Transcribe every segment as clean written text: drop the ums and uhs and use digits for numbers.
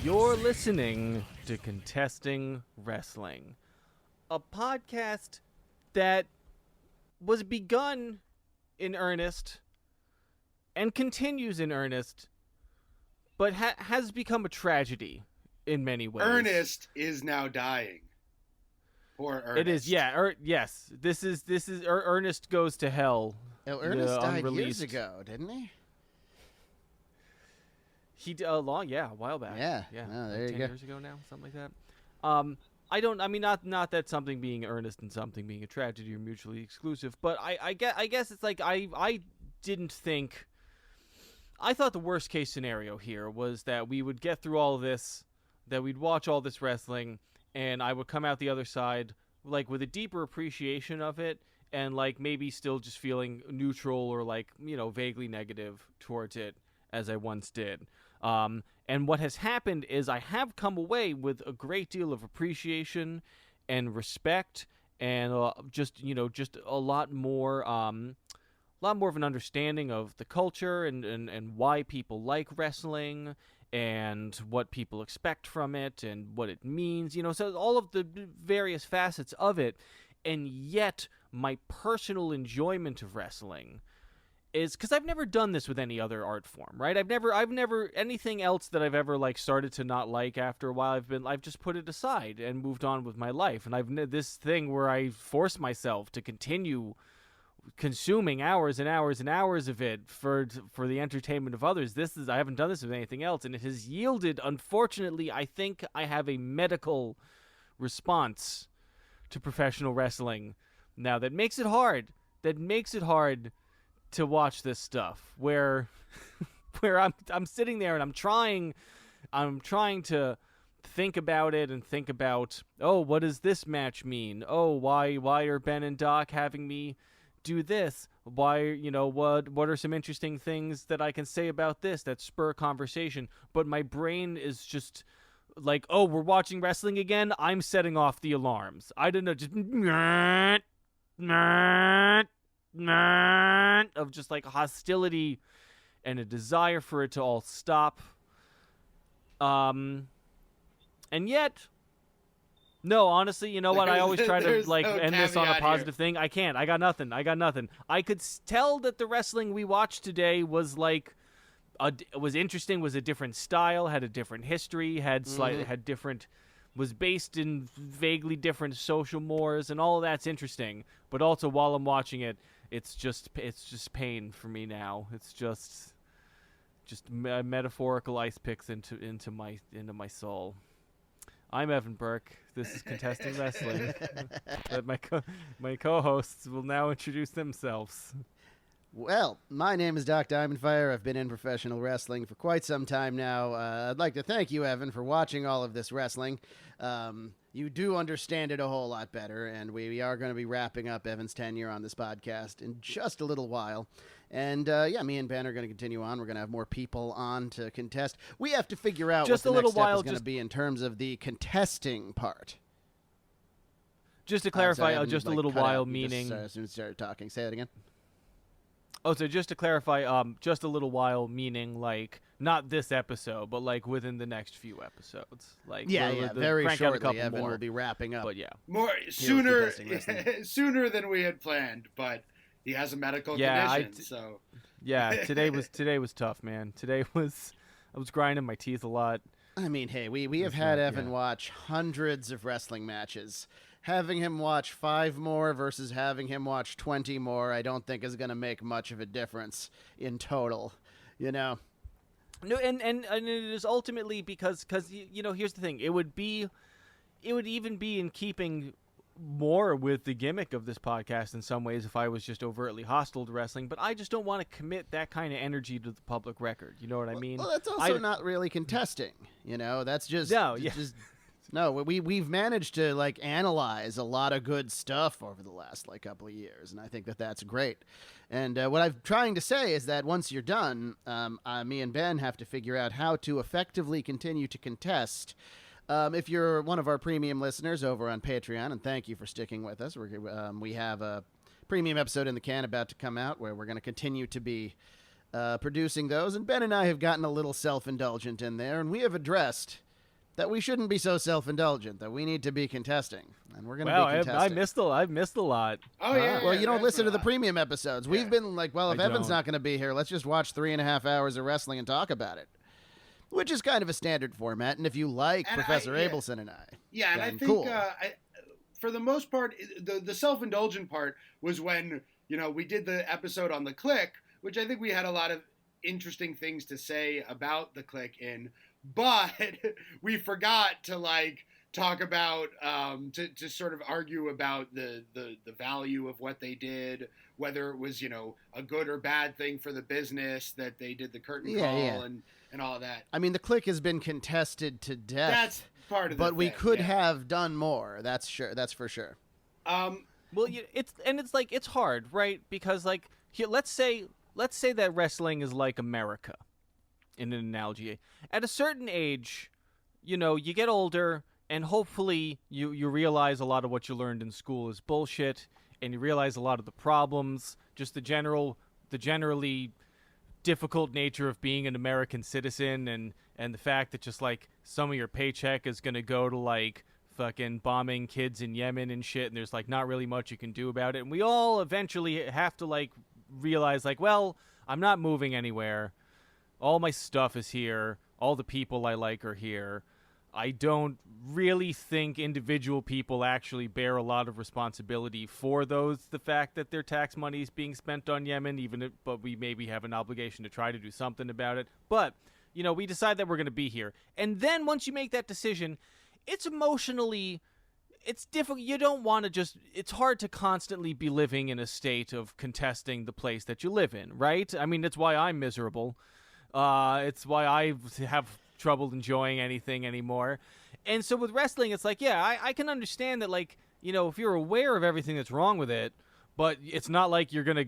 You're listening to Contesting Wrestling, a podcast that was begun in earnest and continues in earnest, but has become a tragedy in many ways. Ernest is now dying. Poor Ernest. It is, yeah. Yes, this is Ernest Goes to Hell. Oh, Ernest died unreleased. years ago, didn't he? He a while back. Yeah. yeah. Oh, there like you 10 go. years ago now, something like that. Not that something being earnest and something being a tragedy are mutually exclusive, but I guess it's like I didn't think. I thought the worst case scenario here was that we would get through all of this, that we'd watch all this wrestling, and I would come out the other side like with a deeper appreciation of it, and like maybe still just feeling neutral or like, you know, vaguely negative towards it as I once did. And what has happened is I have come away with a great deal of appreciation and respect, and just a lot more of an understanding of the culture and why people like wrestling and what people expect from it and what it means, so all of the various facets of it. And yet my personal enjoyment of wrestling is because I've never done this with any other art form, right? I've never anything else that I've ever like started to not like after a while. I've just put it aside and moved on with my life. And I've this thing where I force myself to continue consuming hours and hours and hours of it for the entertainment of others. I haven't done this with anything else, and it has yielded, unfortunately, I think I have a medical response to professional wrestling now that makes it hard. To watch this stuff where I'm sitting there and I'm trying to think about it and think about, oh, what does this match mean? Oh, why are Ben and Doc having me do this? Why, what are some interesting things that I can say about this that spur conversation? But my brain is just like, oh, we're watching wrestling again? I'm setting off the alarms. I don't know, just of just like hostility and a desire for it to all stop. And yet, no, honestly, you know what? I always try to like end this on a positive thing. I can't. I got nothing. I could tell that the wrestling we watched today was like was interesting, was a different style, had a different history, had different, was based in vaguely different social mores, and all of that's interesting. But also, while I'm watching it, it's just pain for me now. It's just metaphorical ice picks into my soul. I'm Evan Burke. This is Contesting Wrestling. But my co-hosts will now introduce themselves. Well, my name is Doc Diamondfire. I've been in professional wrestling for quite some time now. I'd like to thank you, Evan, for watching all of this wrestling. You do understand it a whole lot better, and we are going to be wrapping up Evan's tenure on this podcast in just a little while. And, me and Ben are going to continue on. We're going to have more people on to contest. We have to figure out what the next step is going to be in terms of the contesting part. Just to clarify, just a little while, meaning... as soon as you started talking. Say that again. Oh, so just to clarify, just a little while, meaning like not this episode, but like within the next few episodes. Like very shortly. Evan will be wrapping up. But yeah, more sooner than we had planned. But he has a medical condition, so today was tough, man. I was grinding my teeth a lot. I mean, hey, we have had Evan watch hundreds of wrestling matches. Having him watch 5 more versus having him watch 20 more, I don't think is going to make much of a difference in total, No, and it is ultimately because here's the thing. It would even be in keeping more with the gimmick of this podcast in some ways if I was just overtly hostile to wrestling, but I just don't want to commit that kind of energy to the public record. You know what I mean? Well, that's also not really contesting, That's just... No, we've managed to like analyze a lot of good stuff over the last couple of years, and I think that's great. And what I'm trying to say is that once you're done, me and Ben have to figure out how to effectively continue to contest. If you're one of our premium listeners over on Patreon, and thank you for sticking with us, we have a premium episode in the can about to come out where we're going to continue to be producing those. And Ben and I have gotten a little self-indulgent in there, and we have addressed that we shouldn't be so self-indulgent, that we need to be contesting, and we're going to be contesting. I missed a lot. Oh, yeah. Well, you don't listen to the premium episodes. We've been like, well, if Evan's not going to be here, let's just watch 3.5 hours of wrestling and talk about it, which is kind of a standard format. And if you like Professor Abelson and I, and I think cool. For the most part, the self-indulgent part was when, we did the episode on the Click, which I think we had a lot of interesting things to say about the Click in, but we forgot to talk about to sort of argue about the value of what they did, whether it was a good or bad thing for the business that they did the curtain call and all of that. I mean, the Click has been contested to death. That's part of it. But we could have done more. That's sure. That's for sure. Well, it's hard, right? Because let's say that wrestling is like America, in an analogy. At a certain age, you get older, and hopefully you realize a lot of what you learned in school is bullshit, and you realize a lot of the problems, just the generally difficult nature of being an American citizen, and the fact that just some of your paycheck is gonna go to fucking bombing kids in Yemen and shit, and there's not really much you can do about it. And we all eventually have to realize well, I'm not moving anywhere. All my stuff is here. All the people I like are here. I don't really think individual people actually bear a lot of responsibility for the fact that their tax money is being spent on Yemen, but we maybe have an obligation to try to do something about it. But, we decide that we're going to be here. And then once you make that decision, it's difficult. You don't want to it's hard to constantly be living in a state of contesting the place that you live in, right? I mean, it's why I'm miserable. It's why I have trouble enjoying anything anymore. And so with wrestling, it's I can understand that, if you're aware of everything that's wrong with it, but it's not like you're going to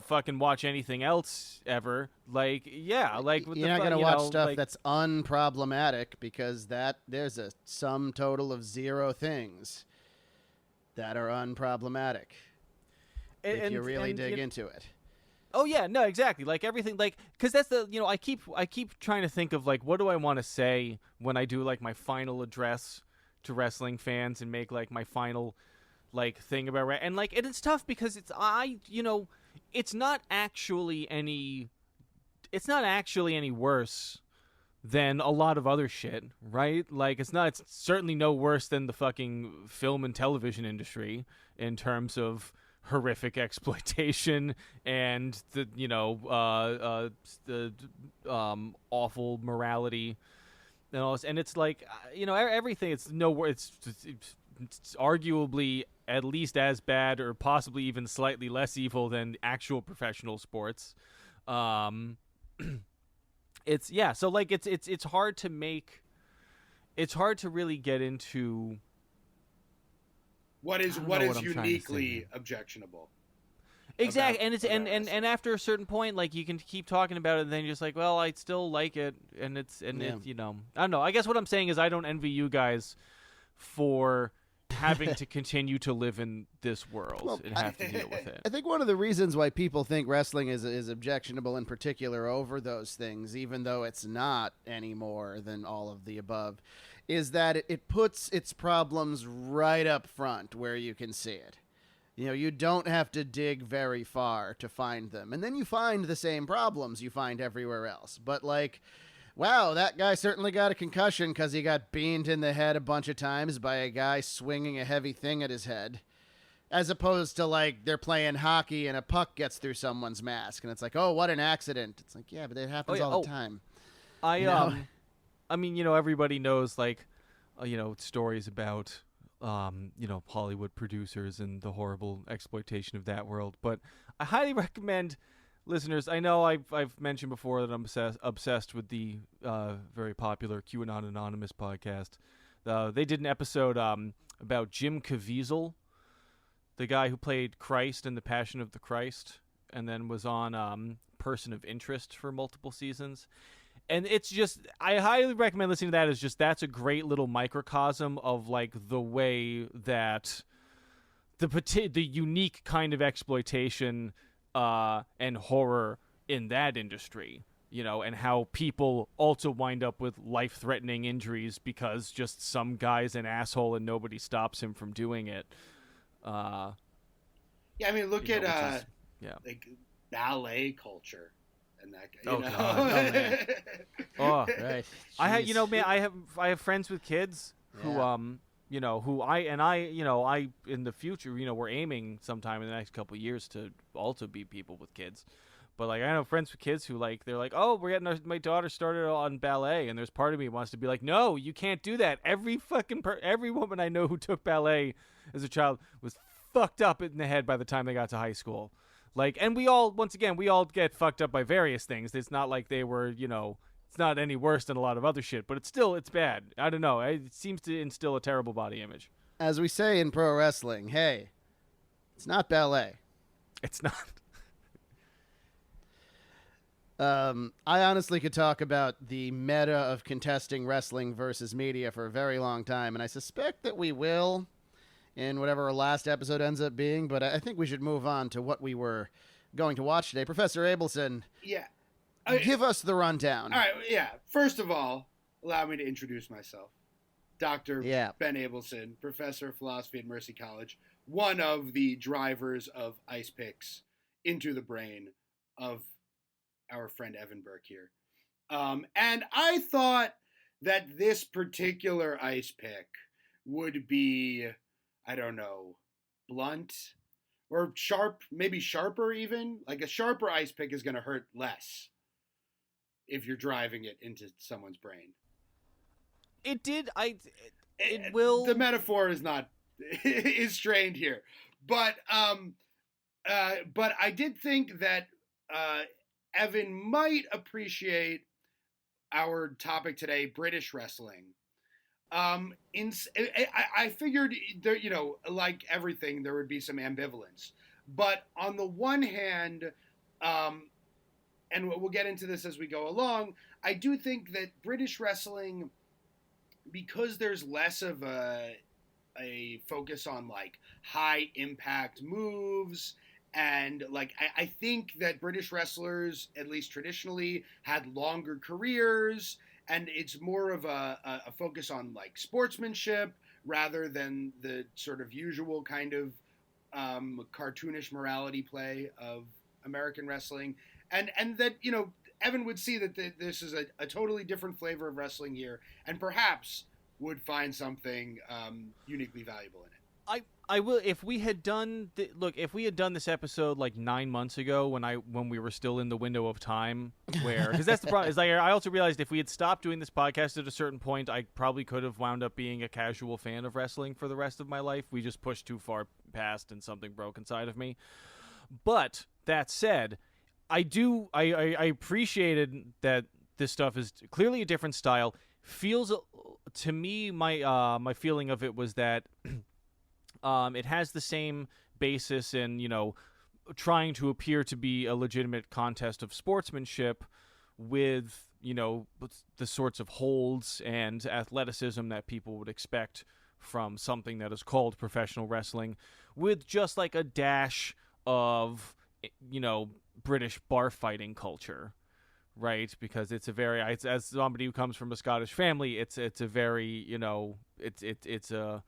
fucking watch anything else ever. You're not going to watch stuff that's unproblematic, because there's a sum total of 0 things that are unproblematic if you really dig into it. Oh yeah, no, exactly. Everything, because that's I keep trying to think of what do I want to say when I do my final address to wrestling fans and make my final thing about and it's tough because it's not actually any worse than a lot of other shit, right? It's certainly no worse than the fucking film and television industry in terms of horrific exploitation and the awful morality and all this. And it's everything. It's arguably at least as bad, or possibly even slightly less evil than actual professional sports. It's hard to make. It's hard to really get into. What is uniquely objectionable? Exactly, and after a certain point, you can keep talking about it, and then you're just well, I still like it, and it's I don't know. I guess what I'm saying is I don't envy you guys for having to continue to live in this world and have to deal with it. I think one of the reasons why people think wrestling is objectionable in particular over those things, even though it's not any more than all of the above, is that it puts its problems right up front where you can see it. You don't have to dig very far to find them. And then you find the same problems you find everywhere else. But wow, that guy certainly got a concussion because he got beamed in the head a bunch of times by a guy swinging a heavy thing at his head. As opposed to they're playing hockey and a puck gets through someone's mask. And it's oh, what an accident. It's yeah, but it happens all the time. I mean, everybody knows, stories about, Hollywood producers and the horrible exploitation of that world. But I highly recommend listeners. I know I've mentioned before that I'm obsessed with the very popular QAnon Anonymous podcast. They did an episode about Jim Caviezel, the guy who played Christ in The Passion of the Christ, and then was on Person of Interest for multiple seasons. And it's just, I highly recommend listening to that. That's a great little microcosm of the way that the unique kind of exploitation and horror in that industry and how people also wind up with life-threatening injuries because just some guy's an asshole and nobody stops him from doing it. Yeah, I mean, look at like ballet culture and that. God, oh man, oh right. Jeez. I have friends with kids who who I in the future, we're aiming sometime in the next couple of years to also be people with kids. But like I know friends with kids who they're like, oh, we're getting my daughter started on ballet, and there's part of me wants to be like, no, you can't do that. Every woman I know who took ballet as a child was fucked up in the head by the time they got to high school. And we all get fucked up by various things. It's not like they were, it's not any worse than a lot of other shit, but it's bad. I don't know. It seems to instill a terrible body image. As we say in pro wrestling, hey, it's not ballet. It's not. I honestly could talk about the meta of contesting wrestling versus media for a very long time, and I suspect that we will in whatever our last episode ends up being, but I think we should move on to what we were going to watch today. Professor Abelson, give us the rundown. All right, yeah. First of all, allow me to introduce myself. Dr. Ben Abelson, professor of philosophy at Mercy College, one of the drivers of ice picks into the brain of our friend Evan Burke here. And I thought that this particular ice pick would be, I don't know, blunt or sharp, maybe sharper even. Like a sharper ice pick is going to hurt less if you're driving it into someone's brain. It did. It will. The metaphor is not is strained here, but I did think that Evan might appreciate our topic today, British wrestling. I figured there, like everything, there would be some ambivalence. But on the one hand, and we'll get into this as we go along, I do think that British wrestling, because there's less of a focus on high impact moves, and I think that British wrestlers, at least traditionally, had longer careers, and it's more of a focus on sportsmanship rather than the sort of usual kind of cartoonish morality play of American wrestling, and that Evan would see that this is a totally different flavor of wrestling here, and perhaps would find something uniquely valuable in it. I will, if we had done if we had done this episode 9 months ago when we were still in the window of time, where, because that's the problem, is I also realized if we had stopped doing this podcast at a certain point, I probably could have wound up being a casual fan of wrestling for the rest of my life. We just pushed too far past and something broke inside of me. But that said, I appreciated that this stuff is clearly a different style. Feels to me, my feeling of it was that it has the same basis in trying to appear to be a legitimate contest of sportsmanship with the sorts of holds and athleticism that people would expect from something that is called professional wrestling, with just a dash of British bar fighting culture. Right, because it's a very, as somebody who comes from a Scottish family, it's a very it's an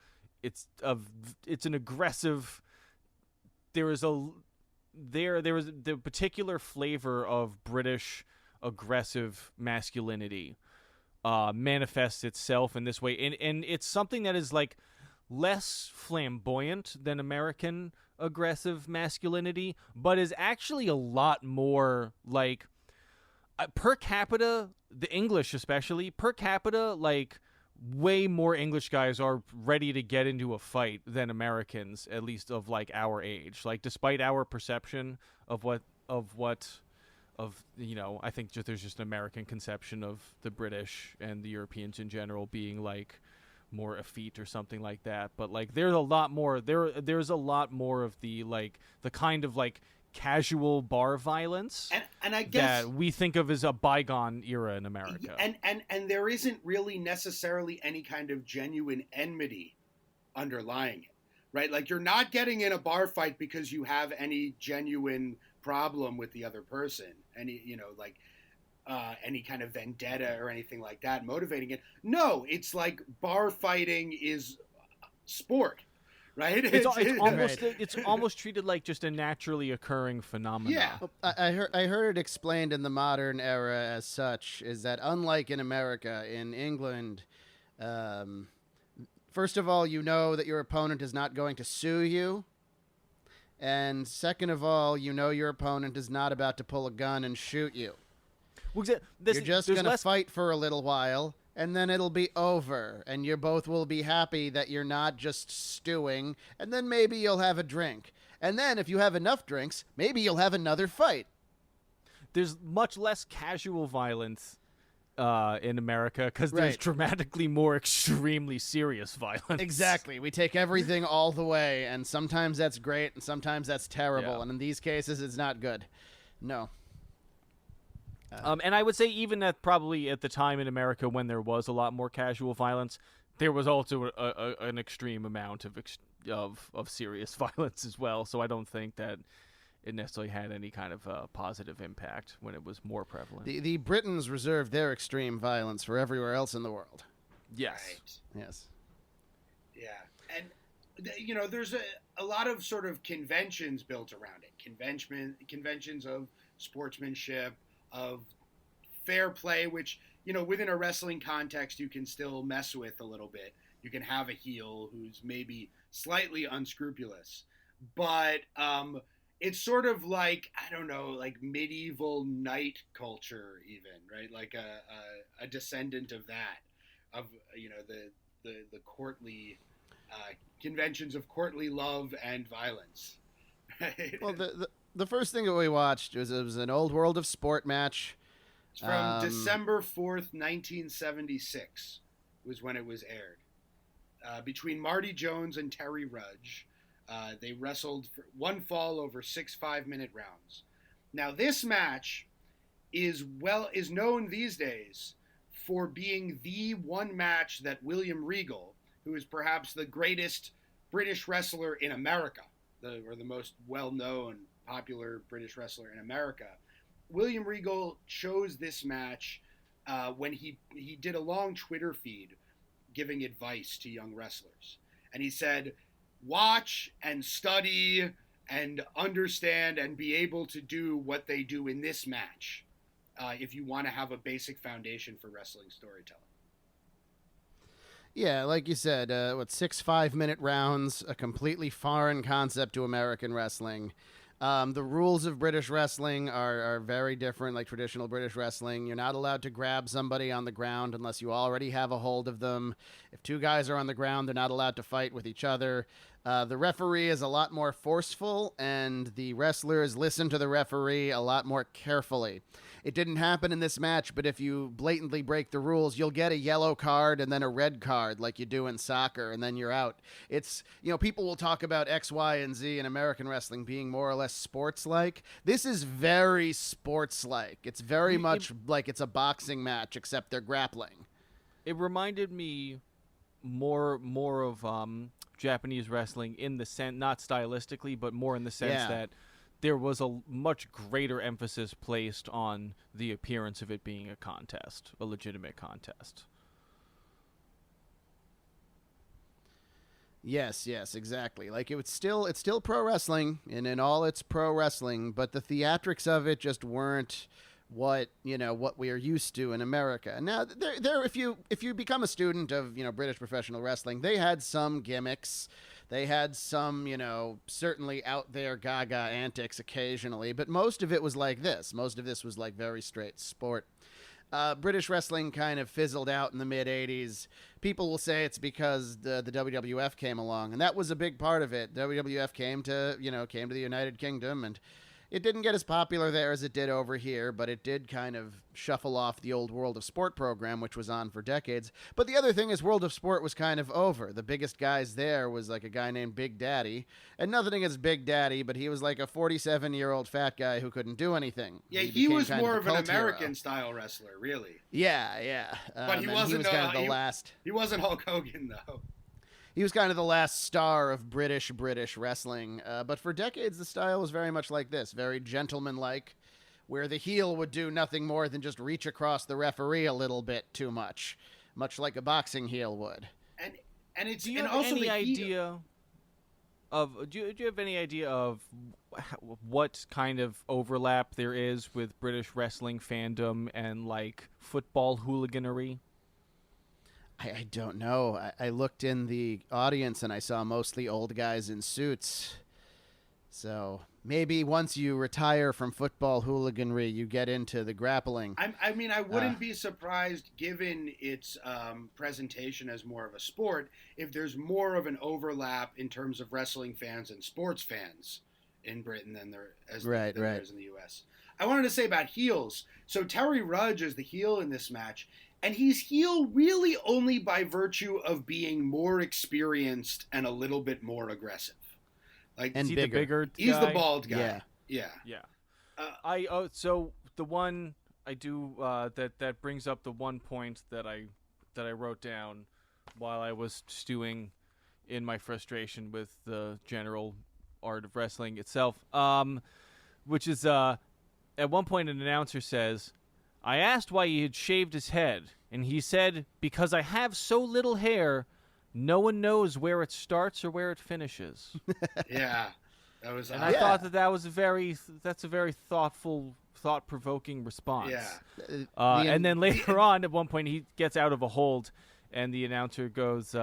aggressive. There is the particular flavor of British aggressive masculinity manifests itself in this way, and it's something that is less flamboyant than American aggressive masculinity, but is actually a lot more per capita, the English especially, per capita, way more English guys are ready to get into a fight than Americans, at least of our age. Despite our perception of I think there's just an American conception of the British and the Europeans in general being more effete or something like that. But there's a lot more. There's a lot more of the the kind of casual bar violence and I guess that we think of as a bygone era in America. And there isn't really necessarily any kind of genuine enmity underlying it, right? You're not getting in a bar fight because you have any genuine problem with the other person. Any, any kind of vendetta or anything like that motivating it. No, it's like bar fighting is sport, right? It's almost treated like just a naturally occurring phenomenon. Yeah. I heard it explained in the modern era as such, is that unlike in America, in England, first of all, you know that your opponent is not going to sue you. And second of all, you know your opponent is not about to pull a gun and shoot you. You're just going to fight for a little while, and then it'll be over. And you both will be happy that you're not just stewing, and then maybe you'll have a drink. And then if you have enough drinks, maybe you'll have another fight. There's much less casual violence in America because there's dramatically more extremely serious violence. Exactly. We take everything all the way, and sometimes that's great, and sometimes that's terrible. Yeah. And in these cases, it's not good. No. And I would say even probably at the time in America when there was a lot more casual violence, there was also an extreme amount of serious violence as well. So I don't think that it necessarily had any kind of positive impact when it was more prevalent. The Britons reserved their extreme violence for everywhere else in the world. Yes. Right. Yes. Yeah. And, there's a lot of sort of conventions built around it. Conventions of sportsmanship, of fair play, which, within a wrestling context, you can still mess with a little bit. You can have a heel who's maybe slightly unscrupulous. But, it's sort of like, I don't know, like medieval knight culture even, right? Like a descendant of that, of, the courtly conventions of courtly love and violence. Right? Well, the first thing that we watched was an Old World of Sport match. It's from December 4th, 1976 was when it was aired. Between Marty Jones and Terry Rudge. They wrestled for one fall over 6 5-minute rounds. Now, this match is known these days for being the one match that William Regal, who is perhaps the greatest British wrestler in America, or the most well-known, popular British wrestler in America, William Regal chose this match when he did a long Twitter feed giving advice to young wrestlers. And he said, watch and study and understand and be able to do what they do in this match if you want to have a basic foundation for wrestling storytelling. Yeah, like you said, 6 5-minute rounds, a completely foreign concept to American wrestling. The rules of British wrestling are very different, like traditional British wrestling. You're not allowed to grab somebody on the ground unless you already have a hold of them. If two guys are on the ground, they're not allowed to fight with each other. The referee is a lot more forceful, and the wrestlers listen to the referee a lot more carefully. It didn't happen in this match, but if you blatantly break the rules, you'll get a yellow card and then a red card like you do in soccer, and then you're out. It's, people will talk about X, Y, and Z in American wrestling being more or less sports-like. This is very sports-like. It's very much like it's a boxing match, except they're grappling. It reminded me more of Japanese wrestling in the sense, not stylistically, but more in the sense that there was a much greater emphasis placed on the appearance of it being a contest, a legitimate contest. Yes, exactly. Like it's still pro wrestling, and in all it's pro wrestling, but the theatrics of it just weren't what we are used to in America. Now, there if you become a student of British professional wrestling, they had some gimmicks. They had some, certainly out there gaga antics occasionally, but most of it was like this. Most of this was like very straight sport. British wrestling kind of fizzled out in the mid-'80s. People will say it's because the WWF came along, and that was a big part of it. WWF came to the United Kingdom, and it didn't get as popular there as it did over here, but it did kind of shuffle off the old World of Sport program, which was on for decades. But the other thing is World of Sport was kind of over. The biggest guys there was like a guy named Big Daddy. And nothing against Big Daddy, but he was like a 47-year-old fat guy who couldn't do anything. Yeah, he was more of an American-style wrestler, really. Yeah. But he wasn't kind of the last. He wasn't Hulk Hogan, though. He was kind of the last star of British wrestling. But for decades, the style was very much like this, very gentleman-like, where the heel would do nothing more than just reach across the referee a little bit too much like a boxing heel would. And it's do you and have also any the idea of do you have any idea of what kind of overlap there is with British wrestling fandom and like football hooliganery? I don't know. I looked in the audience and I saw mostly old guys in suits. So maybe once you retire from football hooliganry, you get into the grappling. I wouldn't be surprised, given its presentation as more of a sport, if there's more of an overlap in terms of wrestling fans and sports fans in Britain than there is in the U.S. I wanted to say about heels. So Terry Rudge is the heel in this match, and he's heel really only by virtue of being more experienced and a little bit more aggressive. Like, and the bigger guy? He's the bald guy. Yeah. So the one I do that brings up the one point that I wrote down while I was stewing in my frustration with the general art of wrestling itself, which is at one point an announcer says, "I asked why he had shaved his head, and he said, because I have so little hair, no one knows where it starts or where it finishes." Yeah, that was. And I thought that was a very thoughtful, thought-provoking response. Yeah. And then later on, at one point, he gets out of a hold, and the announcer goes,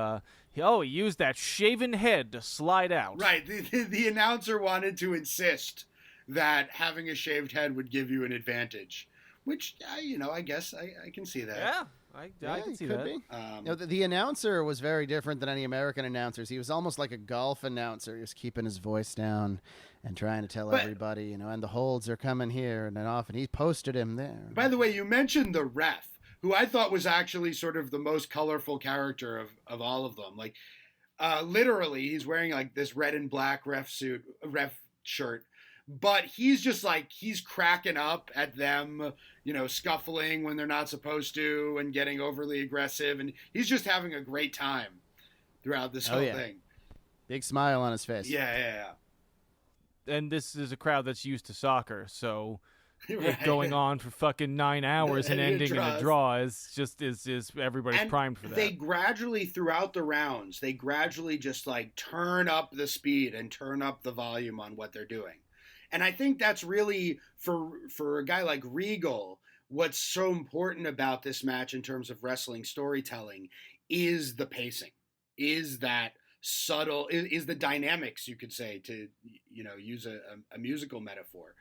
he used that shaven head to slide out. Right. The announcer wanted to insist that having a shaved head would give you an advantage, which I guess I can see that. Yeah. I can see that. The announcer was very different than any American announcers. He was almost like a golf announcer. He was keeping his voice down and trying to tell everybody, and the holds are coming here and then off, and he posted him there. By the way, you mentioned the ref, who I thought was actually sort of the most colorful character of all of them. Like, literally, he's wearing like this red and black ref shirt. But he's just like, he's cracking up at them, scuffling when they're not supposed to and getting overly aggressive. And he's just having a great time throughout this whole thing. Big smile on his face. Yeah. And this is a crowd that's used to soccer, so it going on for fucking 9 hours and ending in a draw is everybody's primed for that. They gradually, throughout the rounds, just like turn up the speed and turn up the volume on what they're doing. And I think that's really, for a guy like Regal, what's so important about this match in terms of wrestling storytelling is the pacing, is that subtle, is the dynamics, you could say, to use a musical metaphor.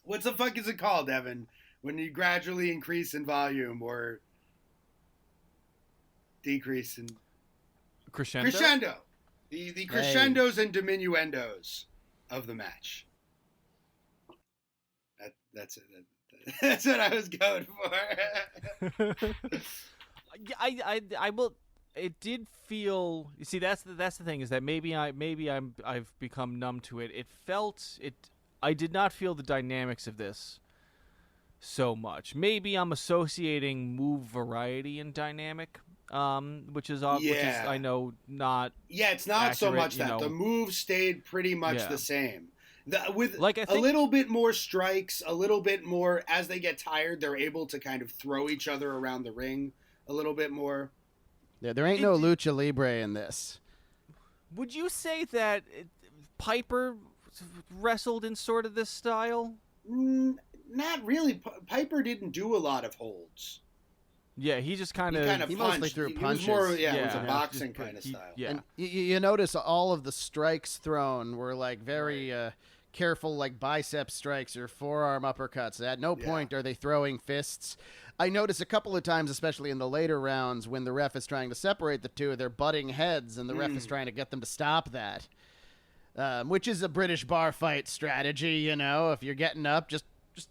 What the fuck is it called, Evan, when you gradually increase in volume or decrease in... Crescendo. The crescendos and diminuendos of the match. That's it. That's what I was going for. I will. It did feel. You see, that's the thing, is that maybe I've become numb to it. It felt it. I did not feel the dynamics of this so much. Maybe I'm associating move variety and dynamic. Which is I know not. Yeah, it's not accurate, so much that the moves stayed pretty much the same. With a little bit more strikes, a little bit more as they get tired, they're able to kind of throw each other around the ring a little bit more. Yeah, there ain't no lucha libre in this. Would you say that Piper wrestled in sort of this style? Not really. Piper didn't do a lot of holds. Yeah, he just kind of he mostly threw punches. It was more, it was a boxing kind of style. Yeah, and you notice all of the strikes thrown were like very careful, like bicep strikes or forearm uppercuts. At no point are they throwing fists. I notice a couple of times, especially in the later rounds, when the ref is trying to separate the two, they're butting heads, and the ref is trying to get them to stop that, which is a British bar fight strategy. If you're getting up, just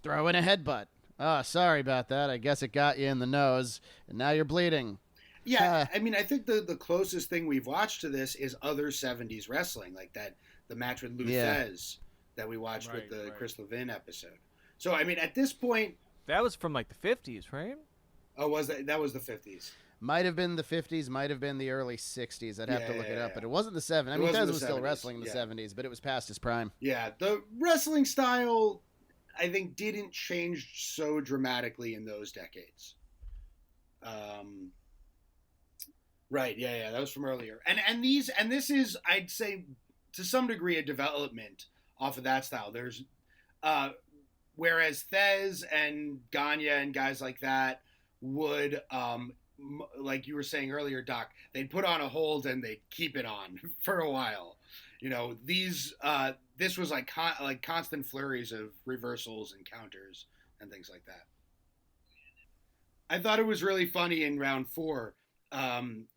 throw in a headbutt. Oh, sorry about that. I guess it got you in the nose, and now you're bleeding. Yeah, I mean, I think the closest thing we've watched to this is other 70s wrestling, like the match with Lou Thesz that we watched with the Chris Levin episode. So, I mean, at this point... That was from, like, the 50s, right? Oh, was that? That was the 50s. Might have been the 50s, might have been the early 60s. I'd have to look it up, but it wasn't the 70s. I mean, Thesz was still wrestling in the 70s, but it was past his prime. Yeah, the wrestling style... I think didn't change so dramatically in those decades. Right, yeah, that was from earlier. And this is, I'd say, to some degree, a development off of that style. There's whereas Thez and Gagne and guys like that would like you were saying earlier, Doc, they'd put on a hold and they'd keep it on for a while. This was like constant flurries of reversals and counters and things like that. I thought it was really funny in round 4.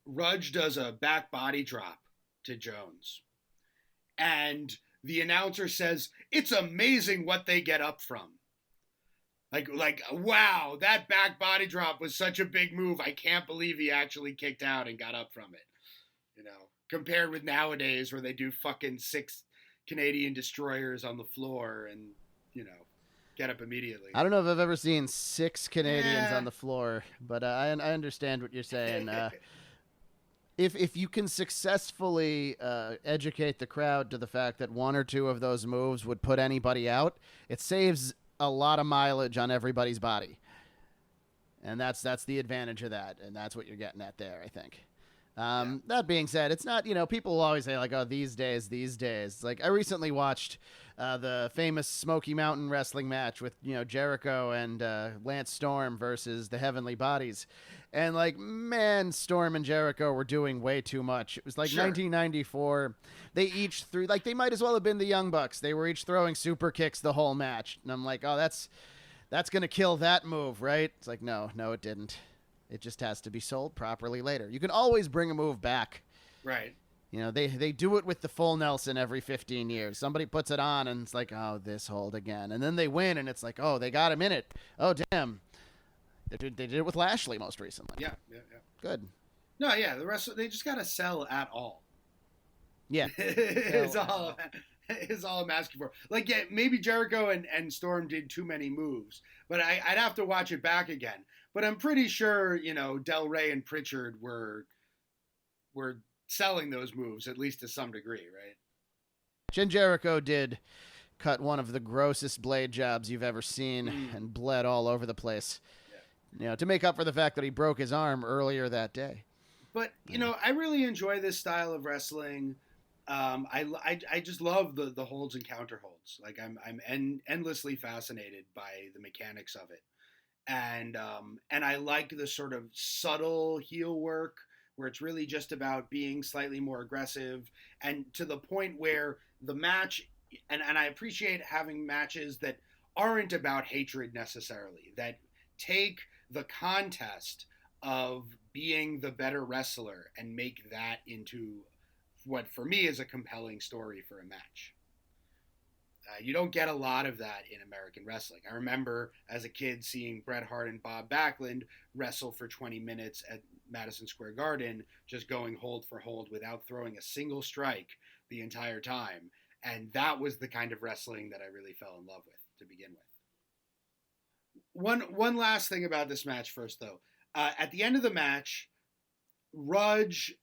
Rudge does a back body drop to Jones, and the announcer says, "It's amazing what they get up from." Like, wow, that back body drop was such a big move. I can't believe he actually kicked out and got up from it. Compared with nowadays where they do fucking 6 Canadian destroyers on the floor and, get up immediately. I don't know if I've ever seen 6 Canadians on the floor, but I understand what you're saying. If you can successfully educate the crowd to the fact that 1 or 2 of those moves would put anybody out, it saves a lot of mileage on everybody's body. And that's the advantage of that, and that's what you're getting at there, I think. That being said, it's not, people will always say, like, oh, these days. Like, I recently watched the famous Smoky Mountain wrestling match with, Jericho and Lance Storm versus the Heavenly Bodies. And, like, man, Storm and Jericho were doing way too much. It was like 1994. They each threw, like, they might as well have been the Young Bucks. They were each throwing super kicks the whole match. And I'm like, oh, that's going to kill that move, right? It's like, no, it didn't. It just has to be sold properly later. You can always bring a move back. Right. They do it with the full Nelson every 15 years. Somebody puts it on, and it's like, oh, this hold again. And then they win, and it's like, oh, they got him in it. Oh, damn. They did it with Lashley most recently. Yeah. Good. No, yeah, the rest they just got to sell at all. Yeah. It's all I'm asking for. Like, yeah, maybe Jericho and Storm did too many moves, but I'd have to watch it back again. But I'm pretty sure, Del Rey and Pritchard were selling those moves, at least to some degree, right? Jen Jericho did cut one of the grossest blade jobs you've ever seen and bled all over the place. Yeah. To make up for the fact that he broke his arm earlier that day. But, I really enjoy this style of wrestling. I just love the holds and counter holds. Like, I'm endlessly fascinated by the mechanics of it. And I like the sort of subtle heel work where it's really just about being slightly more aggressive, and to the point where the match, and I appreciate having matches that aren't about hatred necessarily, that take the contest of being the better wrestler and make that into what for me is a compelling story for a match. You don't get a lot of that in American wrestling. I remember as a kid seeing Bret Hart and Bob Backlund wrestle for 20 minutes at Madison Square Garden, just going hold for hold without throwing a single strike the entire time. And that was the kind of wrestling that I really fell in love with to begin with. One last thing about this match first, though. At the end of the match, Rudge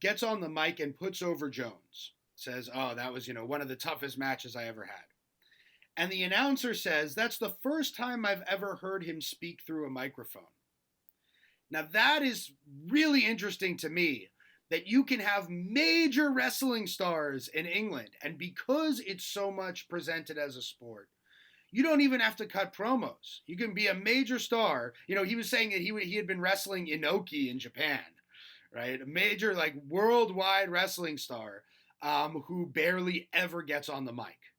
gets on the mic and puts over Jones. Says, oh, that was, one of the toughest matches I ever had. And the announcer says, that's the first time I've ever heard him speak through a microphone. Now, that is really interesting to me, that you can have major wrestling stars in England, and because it's so much presented as a sport, you don't even have to cut promos. You can be a major star. He was saying that he had been wrestling Inoki in Japan, right? A major, like, worldwide wrestling star. Who barely ever gets on the mic.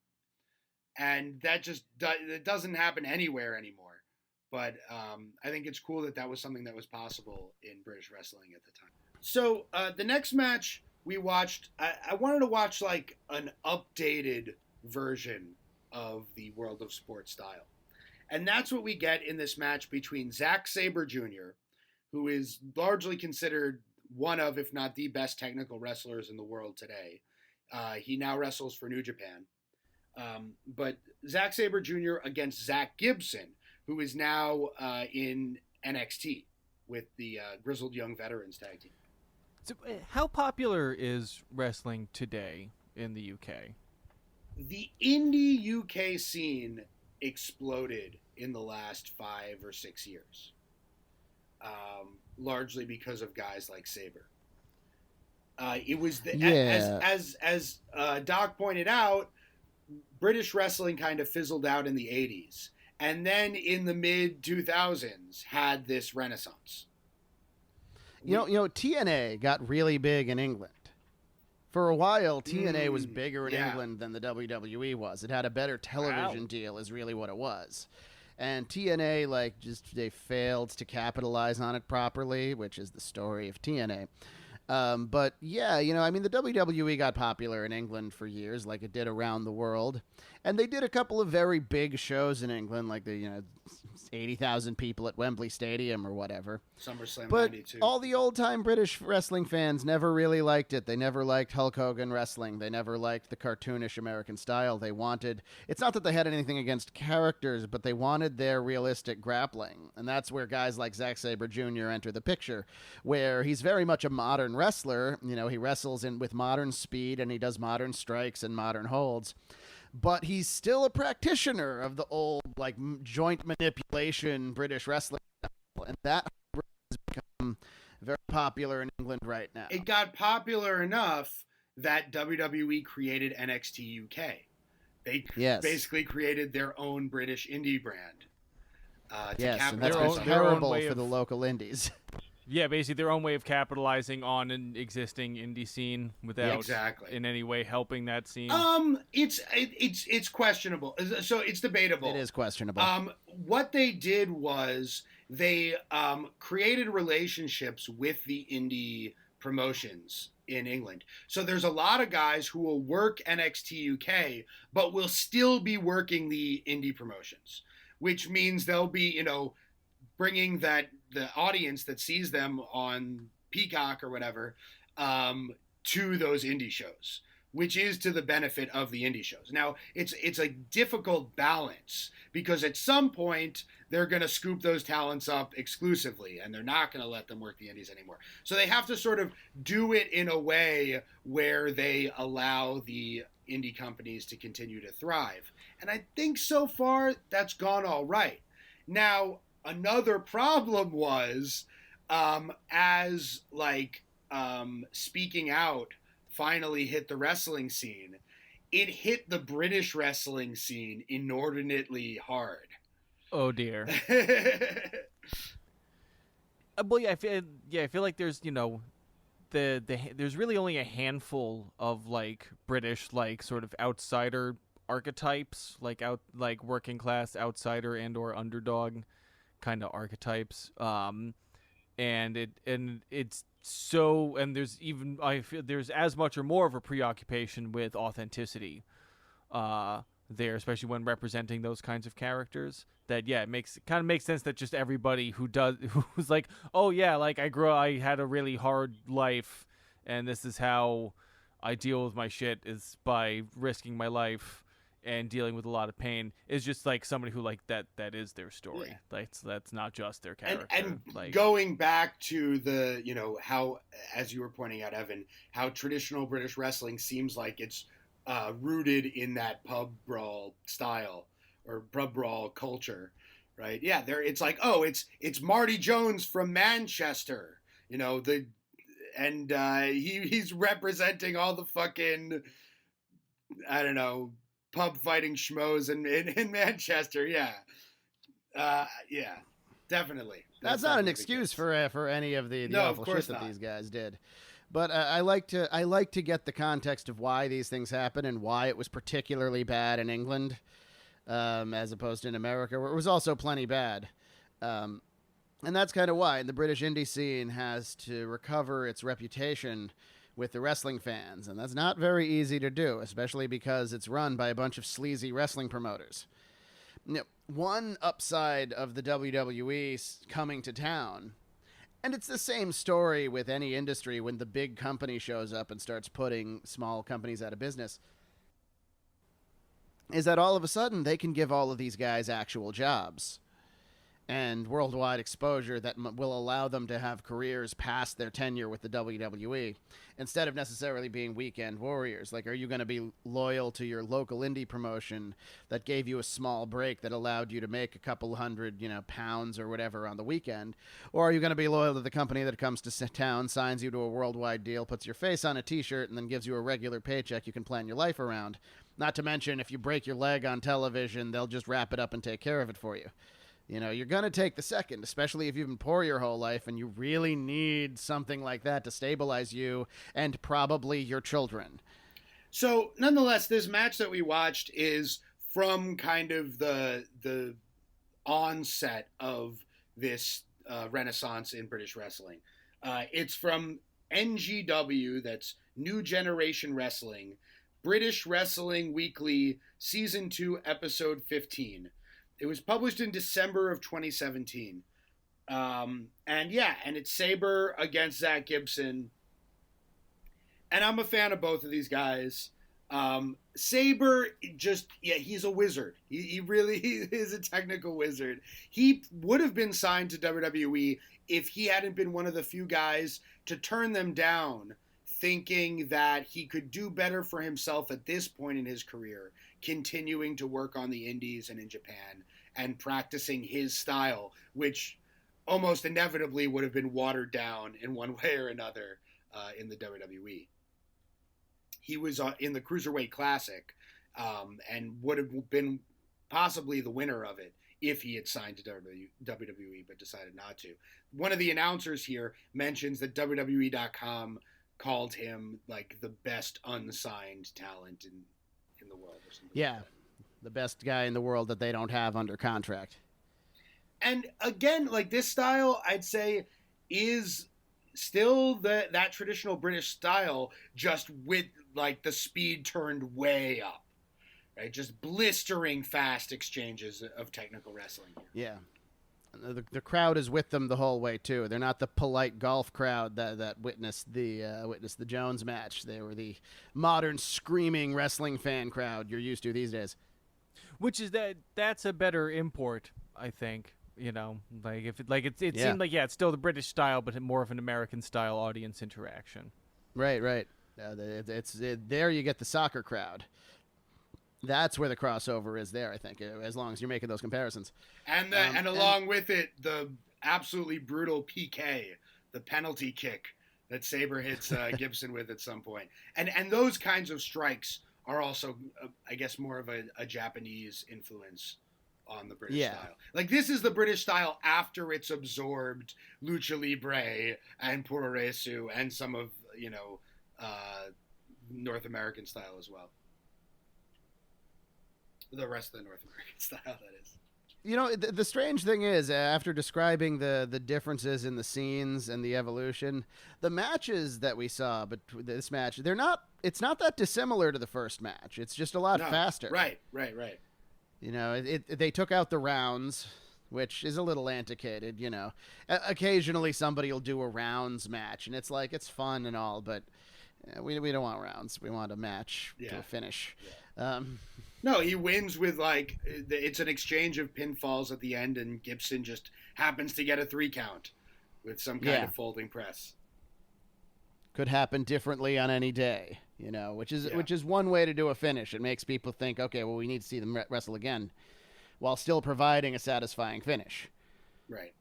And that just it doesn't happen anywhere anymore. But I think it's cool that was something that was possible in British wrestling at the time. So the next match we watched, I wanted to watch like an updated version of the World of Sport style. And that's what we get in this match between Zack Sabre Jr., who is largely considered one of, if not the best technical wrestlers in the world today. He now wrestles for New Japan. But Zack Sabre Jr. against Zach Gibson, who is now in NXT with the Grizzled Young Veterans tag team. So, how popular is wrestling today in the UK? The indie UK scene exploded in the last 5 or 6 years, largely because of guys like Sabre. It was as Doc pointed out, British wrestling kind of fizzled out in the 80s, and then in the mid 2000s had this renaissance. You know, TNA got really big in England. For a while, TNA was bigger in England than the WWE was. It had a better television deal, is really what it was. And TNA, they failed to capitalize on it properly, which is the story of TNA. But yeah, the WWE got popular in England for years, like it did around the world. And they did a couple of very big shows in England, like the 80,000 people at Wembley Stadium or whatever. SummerSlam but 92. All the old-time British wrestling fans never really liked it. They never liked Hulk Hogan wrestling. They never liked the cartoonish American style. They wanted... It's not that they had anything against characters, but they wanted their realistic grappling. And that's where guys like Zack Sabre Jr. enter the picture, where he's very much a modern wrestler. He wrestles with modern speed, and he does modern strikes and modern holds. But he's still a practitioner of the old, joint manipulation British wrestling style. And that has become very popular in England right now. It got popular enough that WWE created NXT UK. They basically created their own British indie brand. And that's been terrible for the local indies. Yeah, basically their own way of capitalizing on an existing indie scene without in any way helping that scene. It's questionable. So it's debatable. It is questionable. What they did was they created relationships with the indie promotions in England. So there's a lot of guys who will work NXT UK, but will still be working the indie promotions, which means they'll be, bringing the audience that sees them on Peacock or whatever to those indie shows, which is to the benefit of the indie shows. Now, it's a difficult balance because at some point they're going to scoop those talents up exclusively and they're not going to let them work the indies anymore. So they have to sort of do it in a way where they allow the indie companies to continue to thrive. And I think so far that's gone all right. Now, another problem was as Speaking Out finally hit the wrestling scene, it hit the British wrestling scene inordinately hard. Oh dear. Well, yeah, I feel like there's there's really only a handful of British sort of outsider archetypes, working class outsider and or underdog kind of archetypes, and it's so, and there's even, I feel there's as much or more of a preoccupation with authenticity there, especially when representing those kinds of characters, that it kind of makes sense that just everybody who's like, oh yeah, I had a really hard life and this is how I deal with my shit, is by risking my life and dealing with a lot of pain, is just somebody who that is their story. Yeah. That's not just their character. And going back to the, how, as you were pointing out, Evan, how traditional British wrestling seems like it's rooted in that pub brawl style or pub brawl culture, right? Yeah, it's it's Marty Jones from Manchester, he's representing all the fucking, I don't know, pub fighting schmoes in Manchester. Yeah, definitely. That's not an excuse for any of the awful shit that these guys did. But I like to get the context of why these things happen and why it was particularly bad in England, as opposed to in America, where it was also plenty bad. And that's kind of why the British indie scene has to recover its reputation with the wrestling fans, and that's not very easy to do, especially because it's run by a bunch of sleazy wrestling promoters. One upside of the WWE coming to town, and it's the same story with any industry when the big company shows up and starts putting small companies out of business, is that all of a sudden they can give all of these guys actual jobs. and worldwide exposure that will allow them to have careers past their tenure with the WWE instead of necessarily being weekend warriors. Like, are you going to be loyal to your local indie promotion that gave you a small break that allowed you to make a couple hundred, pounds or whatever on the weekend? Or are you going to be loyal to the company that comes to town, signs you to a worldwide deal, puts your face on a t-shirt, and then gives you a regular paycheck you can plan your life around? Not to mention, if you break your leg on television, they'll just wrap it up and take care of it for you. You're going to take the second, especially if you've been poor your whole life and you really need something like that to stabilize you and probably your children. So, nonetheless, this match that we watched is from kind of the onset of this renaissance in British wrestling. It's from NGW, that's New Generation Wrestling, British Wrestling Weekly, Season 2, Episode 15. It was published in December of 2017. And it's Sabre against Zach Gibson. And I'm a fan of both of these guys. Sabre, he's a wizard. He really is a technical wizard. He would have been signed to WWE if he hadn't been one of the few guys to turn them down, thinking that he could do better for himself at this point in his career, continuing to work on the indies and in Japan and practicing his style, which almost inevitably would have been watered down in one way or another in the WWE. He was in the Cruiserweight Classic and would have been possibly the winner of it if he had signed to WWE, but decided not to. One of the announcers here mentions that WWE.com called him like the best unsigned talent in the world or something. Yeah, like that. The best guy in the world that they don't have under contract. And again, like, this style, I'd say, is still that traditional British style, just with like the speed turned way up, right? Just blistering fast exchanges of technical wrestling here. Yeah. The crowd is with them the whole way too. They're not the polite golf crowd that witnessed the Jones match. They were the modern screaming wrestling fan crowd you're used to these days. Which is that's a better import, I think. Like if it seemed like it's still the British style, but more of an American style audience interaction. Right. There you get the soccer crowd. That's where the crossover is there, I think, as long as you're making those comparisons. And along with it, the absolutely brutal PK, the penalty kick that Sabre hits Gibson with at some point. And those kinds of strikes are also, I guess, more of a Japanese influence on the British style. Like, this is the British style after it's absorbed Lucha Libre and Puroresu and some of, North American style as well. The rest of the North American style, that is. The strange thing is, after describing the differences in the scenes and the evolution, the matches that we saw, but this match, it's not that dissimilar to the first match. It's just a lot faster. Right. They took out the rounds, which is a little antiquated, Occasionally somebody will do a rounds match, and it's like, it's fun and all, but we don't want rounds. We want a match to a finish. Yeah. No, he wins with, like, it's an exchange of pinfalls at the end, and Gibson just happens to get a 3 count with some kind of folding press. Could happen differently on any day, which is one way to do a finish. It makes people think, okay, well, we need to see them wrestle again, while still providing a satisfying finish. Right.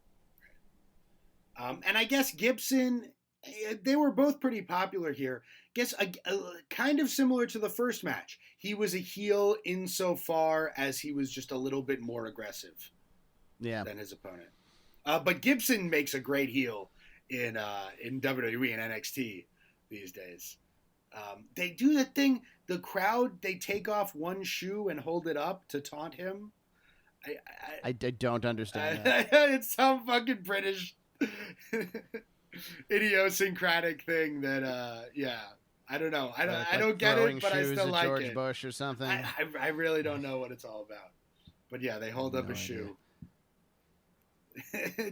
And I guess Gibson, they were both pretty popular here. Guess kind of similar to the first match. He was a heel insofar as he was just a little bit more aggressive than his opponent. But Gibson makes a great heel in WWE and NXT these days. They do the thing, the crowd, they take off one shoe and hold it up to taunt him. I don't understand that. It's some fucking British idiosyncratic thing that I don't know. I don't get it, but I still like George it. Bush or something. I really don't know what it's all about. But yeah, they hold up a shoe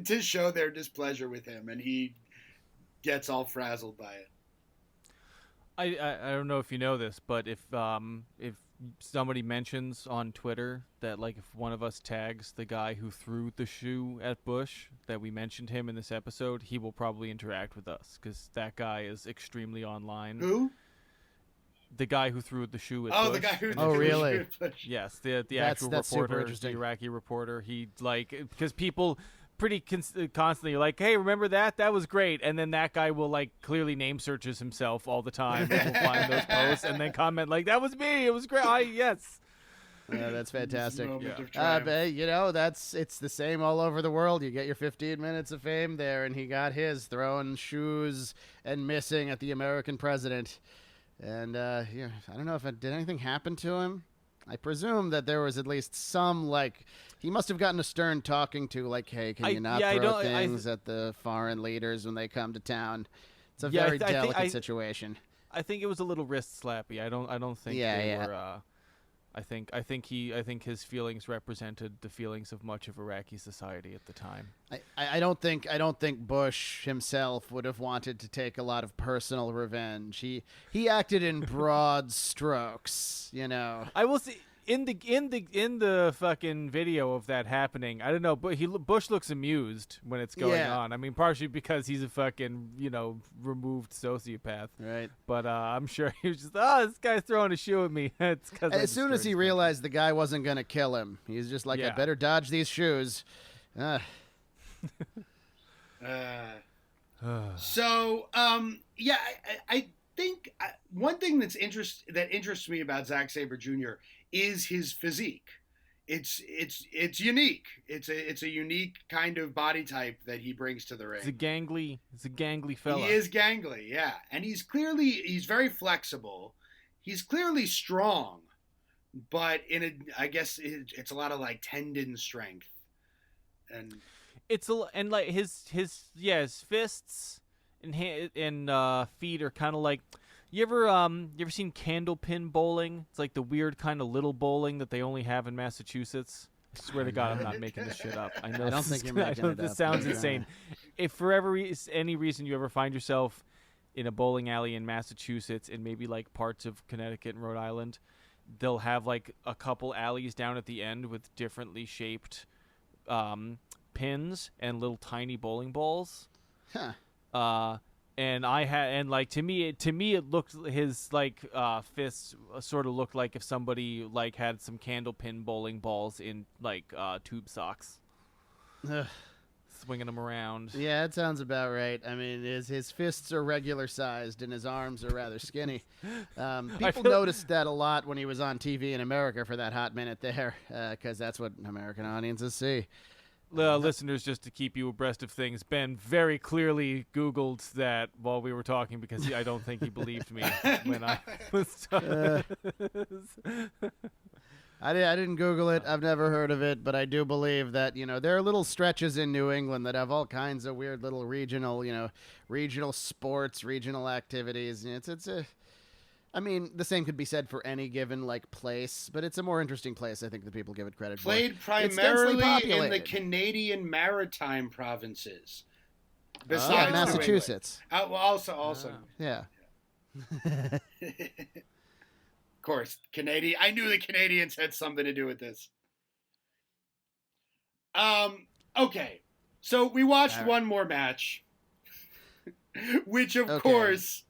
to show their displeasure with him, and he gets all frazzled by it. I don't know if you know this, but if somebody mentions on Twitter that, like, if one of us tags the guy who threw the shoe at Bush, that we mentioned him in this episode, he will probably interact with us, because that guy is extremely online. Who? The guy who threw the shoe at Oh, Bush. the guy who Oh, threw really? the shoe at Bush. Yes, the That's actual super reporter, the interesting. Iraqi reporter. He, like, because people pretty constantly are like, hey, remember that? That was great. And then that guy will, like, clearly name searches himself all the time and will find those posts and then comment like, that was me. It was great. Yes. Yeah, that's fantastic. Moment of triumph. But, you know, it's the same all over the world. You get your 15 minutes of fame there, and he got his throwing shoes and missing at the American president. And yeah, I don't know if did anything happen to him. I presume that there was at least some, like, he must have gotten a stern talking to, like, hey, can you not throw things at the foreign leaders when they come to town? It's a very delicate situation. I think it was a little wrist slappy. I don't think they were. I think his feelings represented the feelings of much of Iraqi society at the time. I don't think Bush himself would have wanted to take a lot of personal revenge. He acted in broad strokes, you know. I will see in the fucking video of that happening. I don't know, but Bush looks amused when it's going on. I mean, partially because he's a fucking, you know, removed sociopath. Right. But I'm sure he was just, this guy's throwing a shoe at me. It's because as soon as he realized the guy wasn't going to kill him, he's just like, I better dodge these shoes. So, yeah, I think one thing that interests me about Zack Sabre Jr. is his physique. It's unique. It's a unique kind of body type that he brings to the ring. He's a gangly fella. He is gangly, yeah, and he's very flexible. He's clearly strong, but I guess it's a lot of like tendon strength, and like his fists and feet are kind of like. You ever seen candlepin bowling? It's like the weird kind of little bowling that they only have in Massachusetts. I swear to God, I'm not making this shit up. I know. I don't think you're making it up. This sounds insane. If for any reason you ever find yourself in a bowling alley in Massachusetts and maybe like parts of Connecticut and Rhode Island, they'll have like a couple alleys down at the end with differently shaped pins and little tiny bowling balls. Huh. And to me it looked, his like fists sort of looked like if somebody like had some candlepin bowling balls in like tube socks, swinging them around. Yeah, that sounds about right. I mean, his fists are regular sized and his arms are rather skinny. People noticed that a lot when he was on TV in America for that hot minute there, because that's what American audiences see. Listeners, just to keep you abreast of things, Ben very clearly Googled that while we were talking because I don't think he believed me when I was talking. I didn't Google it. I've never heard of it, but I do believe that, you know, there are little stretches in New England that have all kinds of weird little regional sports, regional activities. I mean, the same could be said for any given, like, place, but it's a more interesting place, I think, that people give it credit for. Played primarily in the Canadian Maritime provinces. Besides Massachusetts. Also. Yeah. Of course, Canadian. I knew the Canadians had something to do with this. Okay. So we watched one more match, which, of course...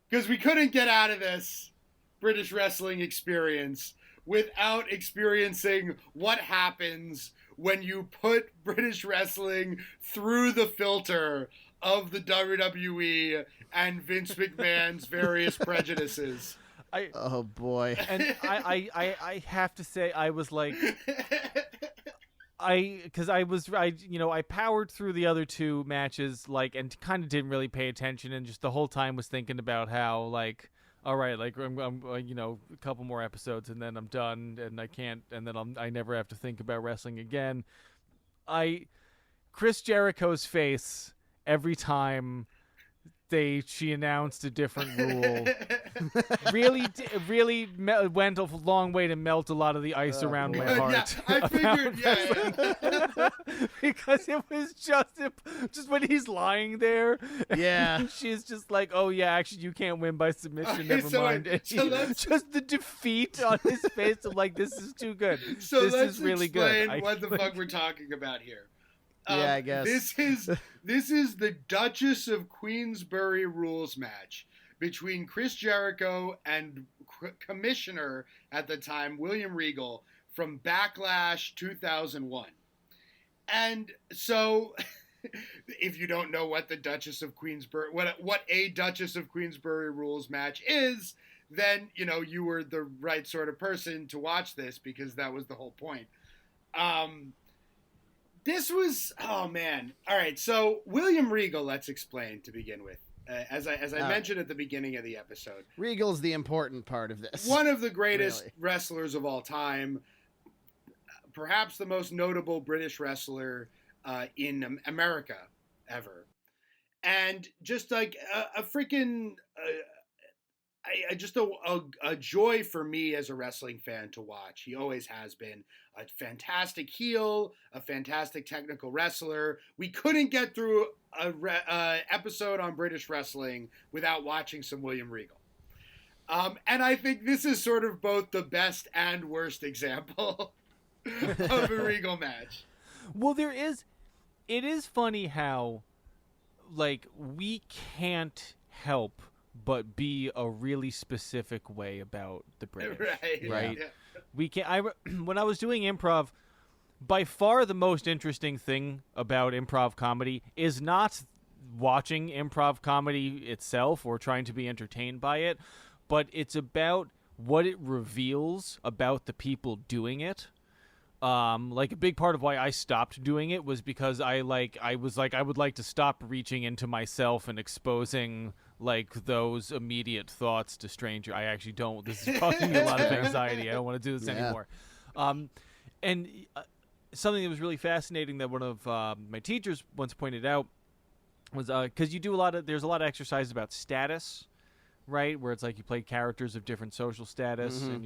Because we couldn't get out of this British wrestling experience without experiencing what happens when you put British wrestling through the filter of the WWE and Vince McMahon's various prejudices. Oh boy! And I have to say I was like. I powered through the other two matches, like, and kind of didn't really pay attention, and just the whole time was thinking about how, like, all right, like, I'm a couple more episodes, and then I'm done, and I can't, and then I never have to think about wrestling again. Chris Jericho's face every time she announced a different rule. really went a long way to melt a lot of the ice around my heart. Yeah, I figured. Yeah. Because it was just when he's lying there. Yeah. She's just like, "Oh yeah, actually, you can't win by submission. Okay, Never mind." And just the defeat on his face of like, "This is too good. So this let's is really explain good." what the fuck we're talking about here. Yeah, I guess. This is the Duchess of Queensberry rules match between Chris Jericho and commissioner at the time, William Regal, from Backlash 2001. And so, if you don't know what the Duchess of Queensberry, what a Duchess of Queensberry rules match is, then, you were the right sort of person to watch this, because that was the whole point. This was, oh man. All right, so William Regal, let's explain to begin with. As I mentioned at the beginning of the episode, Regal's the important part of this. One of the greatest wrestlers of all time, perhaps the most notable British wrestler in America ever, and just like a freaking, just a joy for me as a wrestling fan to watch. He always has been a fantastic heel, a fantastic technical wrestler. We couldn't get through a episode on British wrestling without watching some William Regal. And I think this is sort of both the best and worst example of a Regal match. Well, it is funny how, like, we can't help but be a really specific way about the British, right? Yeah. We can. When I was doing improv, by far the most interesting thing about improv comedy is not watching improv comedy itself or trying to be entertained by it, but it's about what it reveals about the people doing it. Like a big part of why I stopped doing it was because I would like to stop reaching into myself and exposing like those immediate thoughts to stranger. I actually don't. This is causing me a lot of anxiety. I don't want to do this anymore. And something that was really fascinating that one of my teachers once pointed out was because there's a lot of exercises about status, right? Where it's like you play characters of different social status, and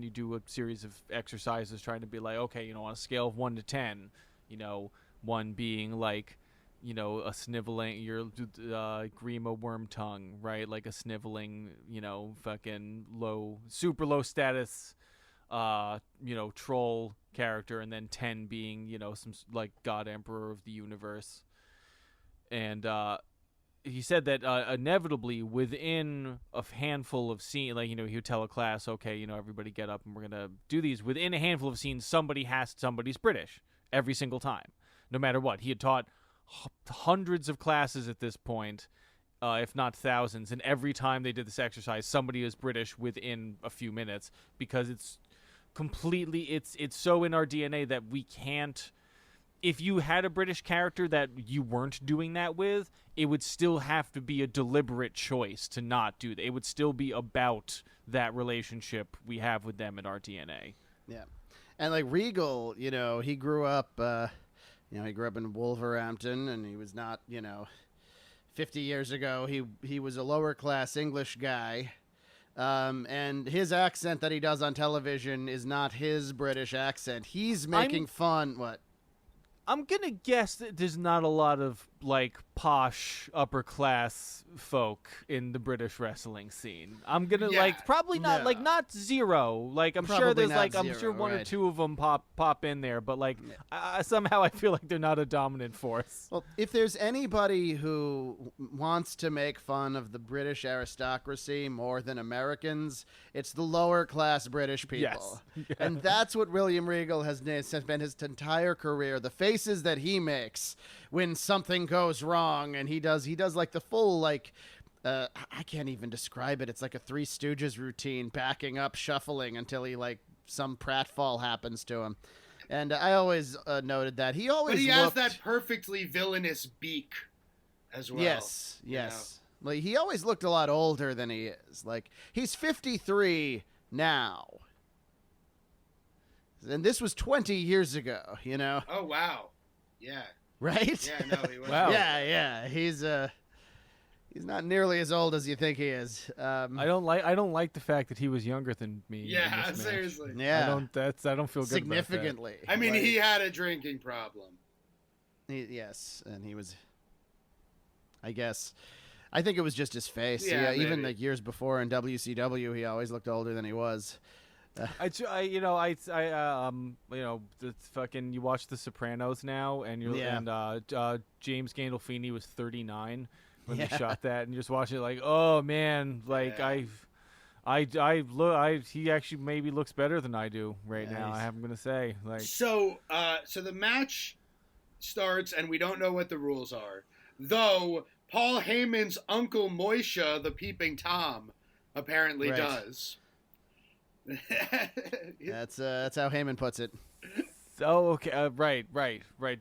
you do a series of exercises trying to be like, okay, on a scale of 1 to 10, 1 being like, a sniveling, your grima worm tongue, right? Like a sniveling, fucking super low status, troll character, and then 10 being, some like God Emperor of the universe. And he said that inevitably within a handful of scenes, like, he would tell a class, okay, everybody get up and we're going to do these. Within a handful of scenes, somebody's British every single time, no matter what. He had taught hundreds of classes at this point, if not thousands, and every time they did this exercise, somebody is British within a few minutes, because it's completely, it's so in our DNA that we can't. If you had a British character that you weren't doing that with, it would still have to be a deliberate choice to not do that. It would still be about that relationship we have with them in our DNA. Yeah. And like Regal, he grew up, he grew up in Wolverhampton, and he was not, 50 years ago, he was a lower class English guy. And his accent that he does on television is not his British accent. He's making fun. What? I'm going to guess that there's not a lot of, like, posh upper-class folk in the British wrestling scene. I'm going to, probably not, not zero. Like, I'm sure there's, I'm sure one or two of them pop in there. But, like, somehow I feel like they're not a dominant force. Well, if there's anybody who wants to make fun of the British aristocracy more than Americans, it's the lower-class British people. Yes. Yeah. And that's what William Regal has been his entire career. The faces that he makes when something goes wrong, and he does like the full, like, I can't even describe it. It's like a Three Stooges routine, backing up, shuffling until he, like, some pratfall happens to him. And I always noted that he always has that perfectly villainous beak as well. Yes. Like, he always looked a lot older than he is. Like, he's 53 now. And this was 20 years ago, Oh, wow. Yeah. Right? Yeah, no, he was. Wow. Yeah. He's He's not nearly as old as you think he is. I don't like the fact that he was younger than me. Yeah, in this match. seriously. Yeah, I don't feel good significantly. I mean, he had a drinking problem. Yes, and he was. I guess. I think it was just his face. Yeah, even like years before in WCW, he always looked older than he was. It's fucking. You watch The Sopranos now, and James Gandolfini was 39 when they shot that, and you just watch it like, oh man, like he actually maybe looks better than I do right now. I'm gonna say, like, so the match starts, and we don't know what the rules are, though. Paul Heyman's Uncle Moisha, the Peeping Tom, apparently does. That's how Heyman puts it. Oh, okay. Right.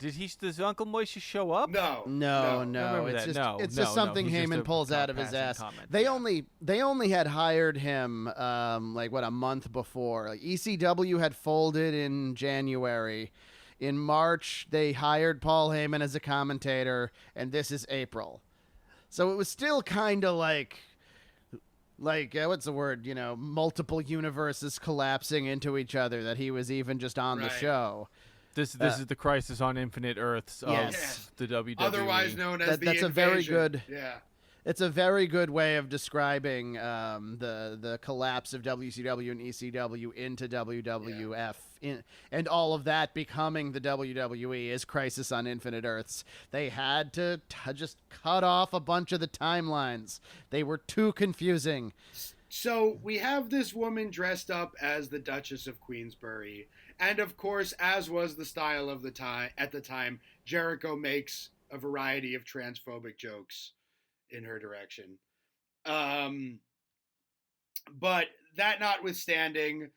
Does Uncle Moisha show up? No. It's just something Heyman pulls out of his ass. They only had hired him a month before. Like, ECW had folded in January. In March, they hired Paul Heyman as a commentator, and this is April. So it was still kind of like what's the word? Multiple universes collapsing into each other. That he was even just on the show. This is the Crisis on Infinite Earths of the WWE, otherwise known as the That's Invasion. a very good. Yeah. It's a very good way of describing the collapse of WCW and ECW into WWF, and all of that becoming the WWE is Crisis on Infinite Earths. They had to just cut off a bunch of the timelines. They were too confusing. So we have this woman dressed up as the Duchess of Queensberry, and of course, as was the style of the time at the time, Jericho makes a variety of transphobic jokes in her direction. But that notwithstanding,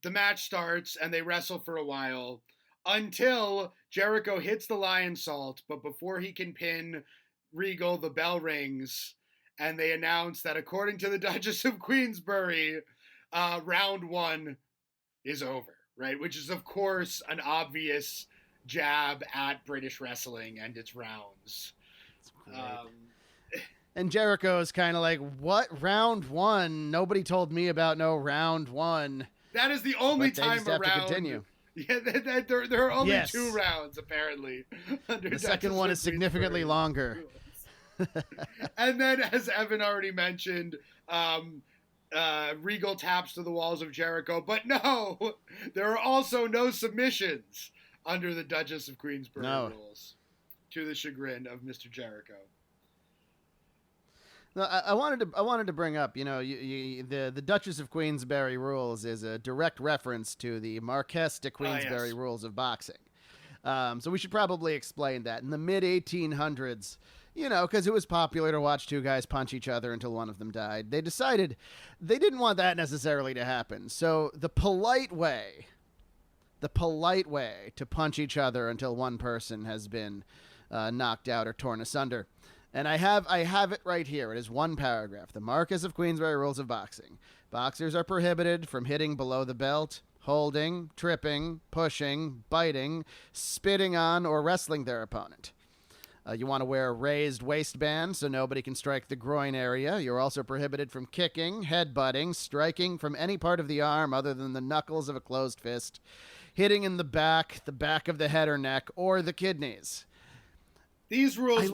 the match starts and they wrestle for a while until Jericho hits the lion salt, but before he can pin Regal, the bell rings, and they announce that according to the Duchess of Queensberry, round one is over, right? Which is, of course, an obvious jab at British wrestling and its rounds. And Jericho is kind of like, what, round one? Nobody told me about no round one. That is the only time around. To continue. Yeah, there are only 2 rounds, apparently. The second one is significantly longer. And then, as Evan already mentioned, Regal taps to the walls of Jericho. But no, there are also no submissions under the Duchess of Queensberry rules, to the chagrin of Mr. Jericho. No, I wanted to bring up, the Duchess of Queensberry rules is a direct reference to the Marquess de Queensberry rules of boxing. So we should probably explain that. In the mid-1800s, because it was popular to watch 2 guys punch each other until one of them died, they decided they didn't want that necessarily to happen. So the polite way to punch each other until one person has been knocked out or torn asunder. And I have it right here. It is 1 paragraph. The Marquess of Queensberry rules of boxing. Boxers are prohibited from hitting below the belt, holding, tripping, pushing, biting, spitting on, or wrestling their opponent. You want to wear a raised waistband so nobody can strike the groin area. You're also prohibited from kicking, headbutting, striking from any part of the arm other than the knuckles of a closed fist, hitting in the back of the head or neck, or the kidneys. These rules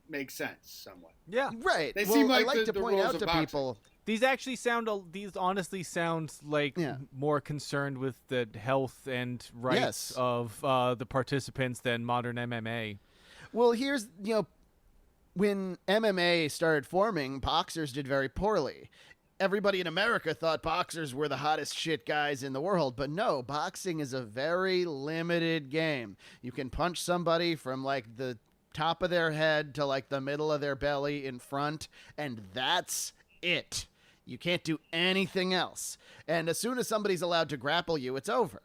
make sense somewhat. Yeah. Right. They seem like I like the to point rules out of to boxing. people. These honestly sound like more concerned with the health and rights of the participants than modern MMA. Well, here's, when MMA started forming, boxers did very poorly. Everybody in America thought boxers were the hottest shit guys in the world, but no, boxing is a very limited game. You can punch somebody from the top of their head to the middle of their belly in front, and that's it. You can't do anything else. And as soon as somebody's allowed to grapple you, it's over.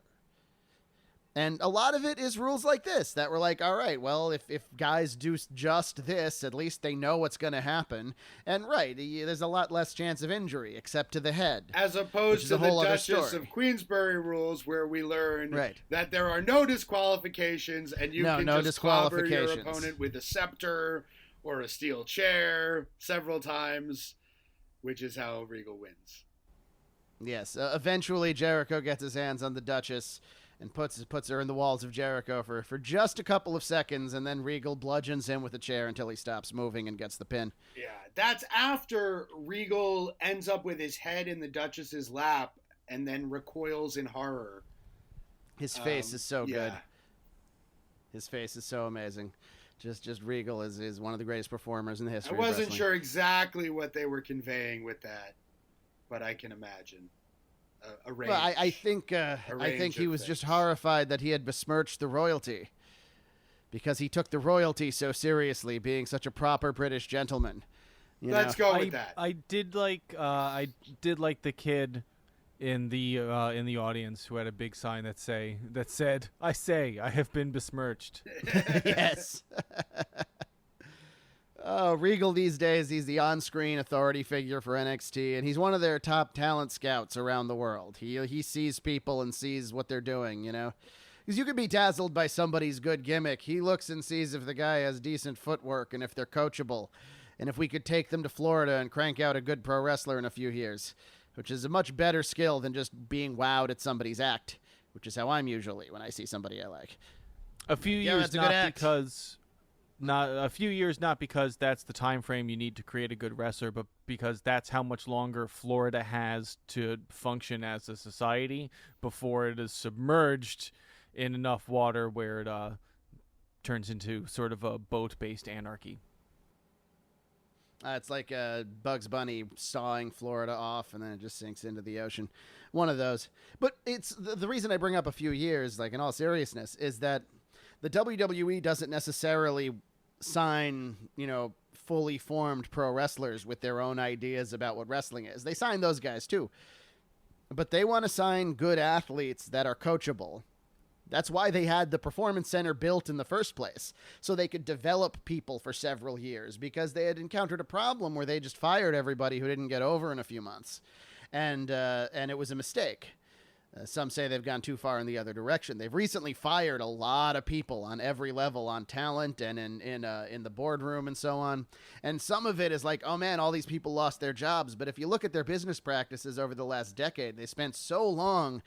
And a lot of it is rules like this that were like, all right, well, if guys do just this, at least they know what's going to happen. And there's a lot less chance of injury, except to the head. As opposed to the Duchess of Queensberry rules, where we learn that there are no disqualifications and you can just clobber your opponent with a scepter or a steel chair several times, which is how Regal wins. Yes. Eventually, Jericho gets his hands on the Duchess and puts her in the walls of Jericho for just a couple of seconds, and then Regal bludgeons him with a chair until he stops moving and gets the pin. Yeah, that's after Regal ends up with his head in the Duchess's lap and then recoils in horror. His face is so good. His face is so amazing. Just Regal is one of the greatest performers in the history of wrestling. I wasn't sure exactly what they were conveying with that, but I can imagine. A range. Well, I think he was just horrified that he had besmirched the royalty, because he took the royalty so seriously, being such a proper British gentleman. Let's go with that. I did like the kid in the audience who had a big sign that said, I have been besmirched." Yes. Oh, Regal these days, he's the on-screen authority figure for NXT, and he's one of their top talent scouts around the world. He sees people and sees what they're doing, Because you can be dazzled by somebody's good gimmick. He looks and sees if the guy has decent footwork and if they're coachable, and if we could take them to Florida and crank out a good pro wrestler in a few years, which is a much better skill than just being wowed at somebody's act, which is how I'm usually when I see somebody I like. A few years, not because that's the time frame you need to create a good wrestler, but because that's how much longer Florida has to function as a society before it is submerged in enough water where it turns into sort of a boat-based anarchy. It's like Bugs Bunny sawing Florida off, and then it just sinks into the ocean. One of those. But it's the reason I bring up a few years, like in all seriousness, is that the WWE doesn't necessarily sign, fully formed pro wrestlers with their own ideas about what wrestling is. They sign those guys too. But they want to sign good athletes that are coachable. That's why they had the Performance Center built in the first place, so they could develop people for several years, because they had encountered a problem where they just fired everybody who didn't get over in a few months. And it was a mistake. Some say they've gone too far in the other direction. They've recently fired a lot of people on every level, on talent and in the boardroom and so on. And some of it is like, oh man, all these people lost their jobs. But if you look at their business practices over the last decade, they spent so long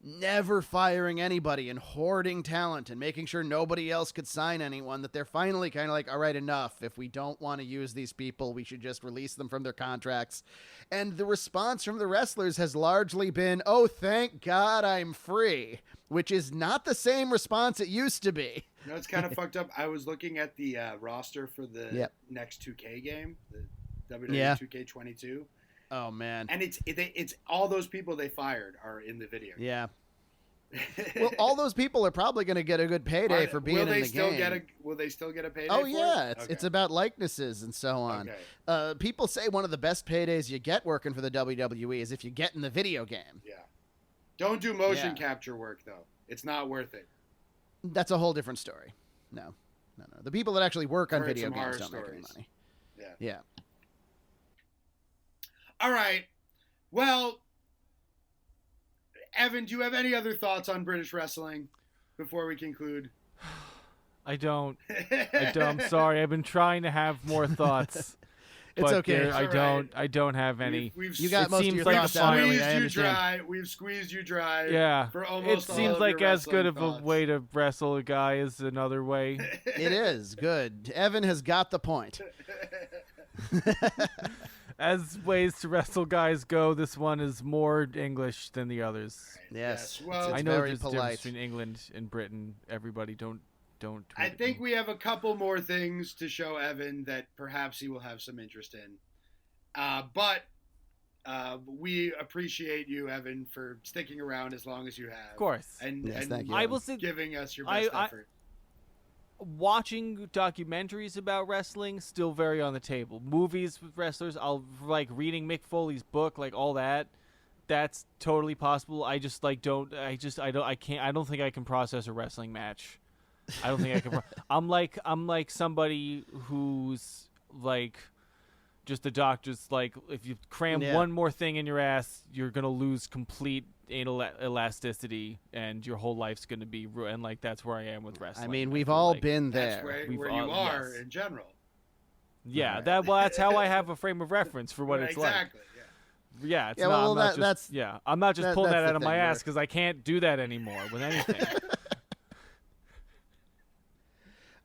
never firing anybody and hoarding talent and making sure nobody else could sign anyone that they're finally kind of like, all right, enough. If we don't want to use these people, we should just release them from their contracts. And the response from the wrestlers has largely been, oh, thank God I'm free, which is not the same response it used to be. It's kind of fucked up. I was looking at the roster for the next 2K game, the WWE 2K22. Oh man! And it's all those people they fired are in the video. Yeah. Well, all those people are probably going to get a good payday for being in the game. Will they still get a payday? Oh yeah, it's about likenesses and so on. Okay. People say one of the best paydays you get working for the WWE is if you get in the video game. Yeah. Don't do motion capture work though. It's not worth it. That's a whole different story. No. The people that actually work on video games don't make any money. Yeah. All right. Well, Evan, do you have any other thoughts on British wrestling before we conclude? I don't. I'm sorry. I've been trying to have more thoughts. It's okay. I don't have any. You got most of your thoughts out. We've squeezed you dry. Yeah. For almost it seems like as good of thoughts. a way to wrestle a guy as another way. It is good. Evan has got the point. As ways to wrestle guys go, this one is more English than the others. Yes. Well, I know very there's a polite. difference between England and Britain. Everybody don't. I think we have a couple more things to show Evan that perhaps he will have some interest in. But we appreciate you, Evan, for sticking around as long as you have. Of course. And thank you, I will say, giving us your best effort. Watching documentaries about wrestling, still very on the table. Movies with wrestlers, I'll like reading Mick Foley's book, like all that. That's totally possible. I don't think I can process a wrestling match. I don't think I can. I'm like somebody who's like, just the doctor's like, if you cram one more thing in your ass, you're gonna lose complete anal elasticity, and your whole life's gonna be ruined. And like that's where I am with wrestling. I mean, we've all been there. That's where you are in general. Yeah, Right. that's how I have a frame of reference for what it's exactly. like. Yeah, it's Yeah, not. well, I'm not just, that's yeah, I'm not just pulling that's that the out of my thing, ass where- because I can't do that anymore with anything.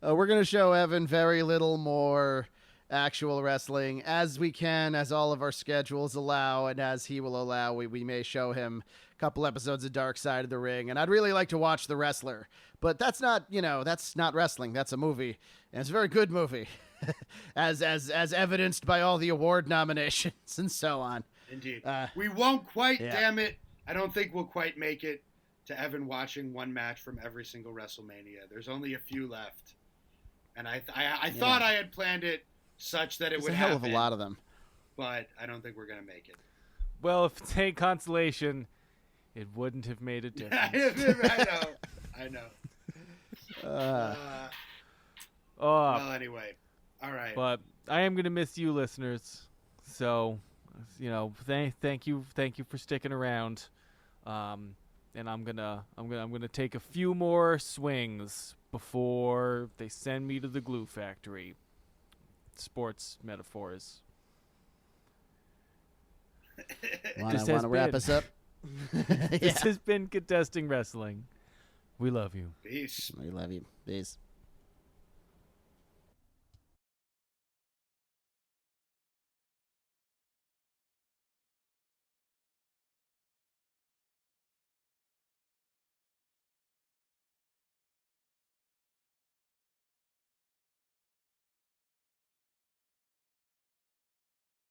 We're going to show Evan very little more actual wrestling as we can, as all of our schedules allow, and as he will allow. We may show him a couple episodes of Dark Side of the Ring, and I'd really like to watch The Wrestler, but that's not wrestling. That's a movie, and it's a very good movie, as evidenced by all the award nominations and so on. Indeed. We won't quite, yeah. damn it. I don't think we'll quite make it to Evan watching one match from every single WrestleMania. There's only a few left. And I thought I had planned it such that it There's would a hell happen, of a lot of them. but I don't think we're going to make it. Well, if it's any consolation, it wouldn't have made a difference. I know. Well, anyway. All right. But I am gonna miss you, listeners. So, thank you for sticking around. And I'm gonna take a few more swings before they send me to the glue factory. Sports metaphors. Want to wrap us up? This has been Contesting Wrestling. We love you. Peace. We love you. Peace.